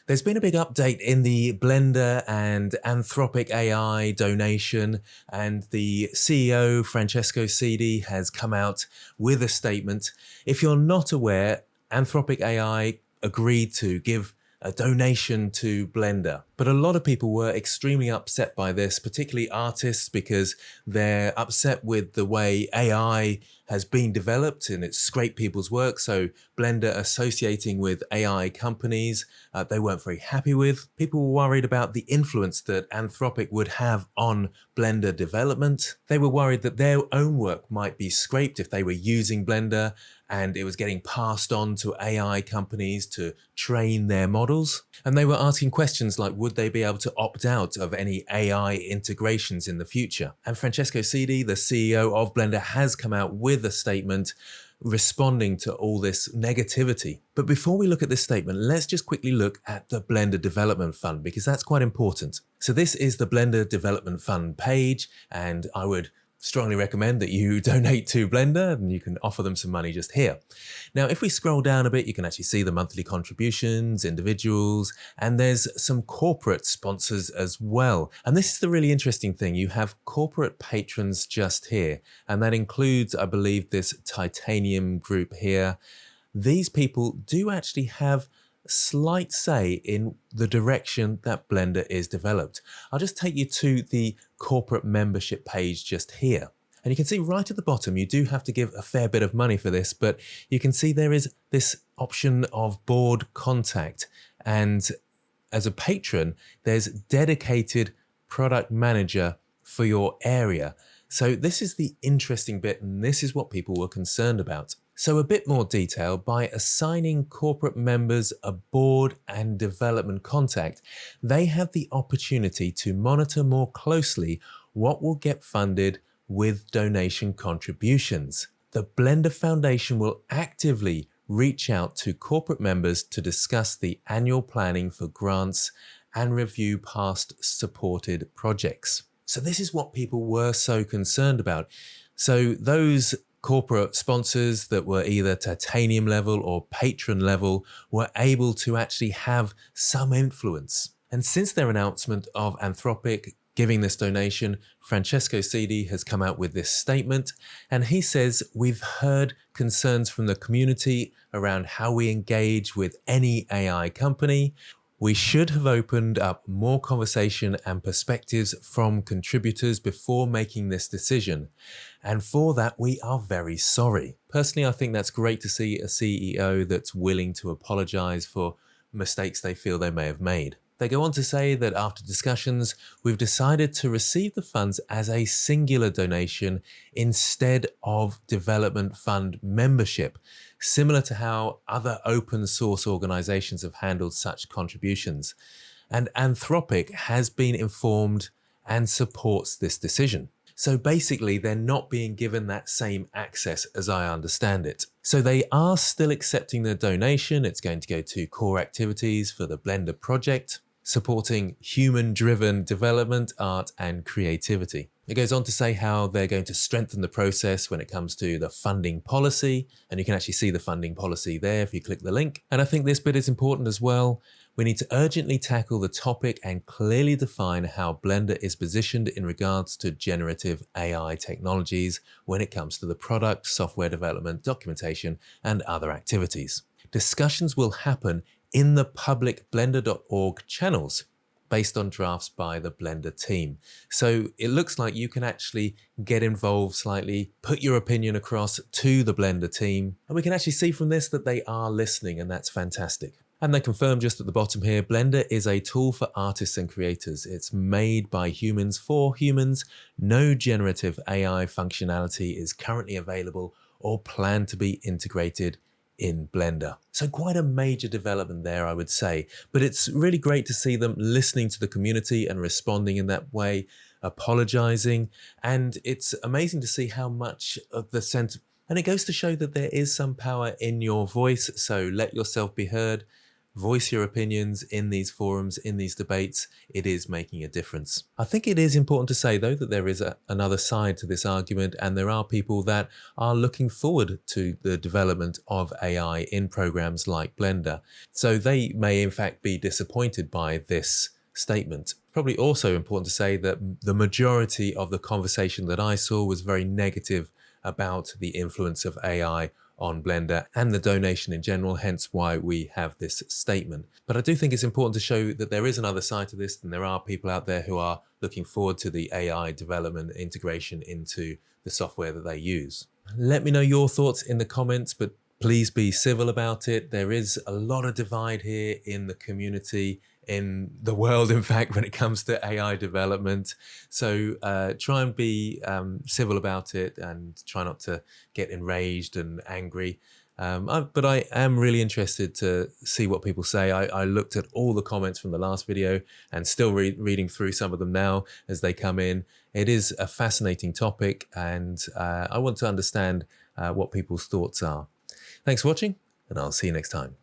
There's been a big update in the Blender and Anthropic AI donation, and the CEO, Francesco Cedi, has come out with a statement. If you're not aware, Anthropic AI agreed to give a donation to Blender. But a lot of people were extremely upset by this, particularly artists, because they're upset with the way AI has been developed and it's scraped people's work. So Blender associating with AI companies, they weren't very happy with. People were worried about the influence that Anthropic would have on Blender development. They were worried that their own work might be scraped if they were using Blender and it was getting passed on to AI companies to train their models. And they were asking questions like, would they be able to opt out of any AI integrations in the future? And Francesco Cedi, the CEO of Blender, has come out with a statement responding to all this negativity. But before we look at this statement, let's just quickly look at the Blender Development Fund, because that's quite important. So this is the Blender Development Fund page, and I would strongly recommend that you donate to Blender and you can offer them some money just here. Now, if we scroll down a bit, you can actually see the monthly contributions, individuals, and there's some corporate sponsors as well. And this is the really interesting thing. You have corporate patrons just here, and that includes, I believe, this Titanium group here. These people do actually have slight say in the direction that Blender is developed. I'll just take you to the corporate membership page just here. And you can see right at the bottom, you do have to give a fair bit of money for this, but you can see there is this option of board contact. And as a patron, there's dedicated product manager for your area. So this is the interesting bit, and this is what people were concerned about. So a bit more detail: by assigning corporate members a board and development contact, they have the opportunity to monitor more closely what will get funded with donation contributions. The Blender Foundation will actively reach out to corporate members to discuss the annual planning for grants and review past supported projects. So this is what people were so concerned about. So those corporate sponsors that were either titanium level or patron level were able to actually have some influence. And since their announcement of Anthropic giving this donation, Francesco Cedi has come out with this statement, and he says, "We've heard concerns from the community around how we engage with any AI company. We should have opened up more conversation and perspectives from contributors before making this decision. And for that, we are very sorry." Personally, I think that's great to see a CEO that's willing to apologize for mistakes they feel they may have made. They go on to say that after discussions, we've decided to receive the funds as a singular donation instead of development fund membership, similar to how other open source organizations have handled such contributions. And Anthropic has been informed and supports this decision. So basically, they're not being given that same access as I understand it. So they are still accepting the donation. It's going to go to core activities for the Blender project, supporting human-driven development, art, and creativity. It goes on to say how they're going to strengthen the process when it comes to the funding policy, and you can actually see the funding policy there if you click the link. And I think this bit is important as well. We need to urgently tackle the topic and clearly define how Blender is positioned in regards to generative AI technologies when it comes to the product, software development, documentation, and other activities. Discussions will happen in the public blender.org channels based on drafts by the Blender team. So it looks like you can actually get involved slightly, put your opinion across to the Blender team, and we can actually see from this that they are listening, and that's fantastic. And they confirm just at the bottom here, Blender is a tool for artists and creators. It's made by humans for humans. No generative AI functionality is currently available or planned to be integrated in Blender. So quite a major development there, I would say. But it's really great to see them listening to the community and responding in that way, apologizing. And it's amazing to see how much of the and it goes to show that there is some power in your voice. So let yourself be heard. voice your opinions in these forums, in these debates. It is making a difference. I think it is important to say, though, that there is another side to this argument, and there are people that are looking forward to the development of AI in programs like Blender. So they may in fact be disappointed by this statement. Probably also important to say that the majority of the conversation that I saw was very negative about the influence of AI on Blender and the donation in general, hence why we have this statement. But I do think it's important to show that there is another side to this, and there are people out there who are looking forward to the AI development integration into the software that they use. Let me know your thoughts in the comments, but please be civil about it. There is a lot of divide here in the community, in the world, in fact, when it comes to AI development. So try and be civil about it and try not to get enraged and angry. But I am really interested to see what people say. I looked at all the comments from the last video and still reading through some of them now as they come in. It is a fascinating topic, and I want to understand what people's thoughts are. Thanks for watching, and I'll see you next time.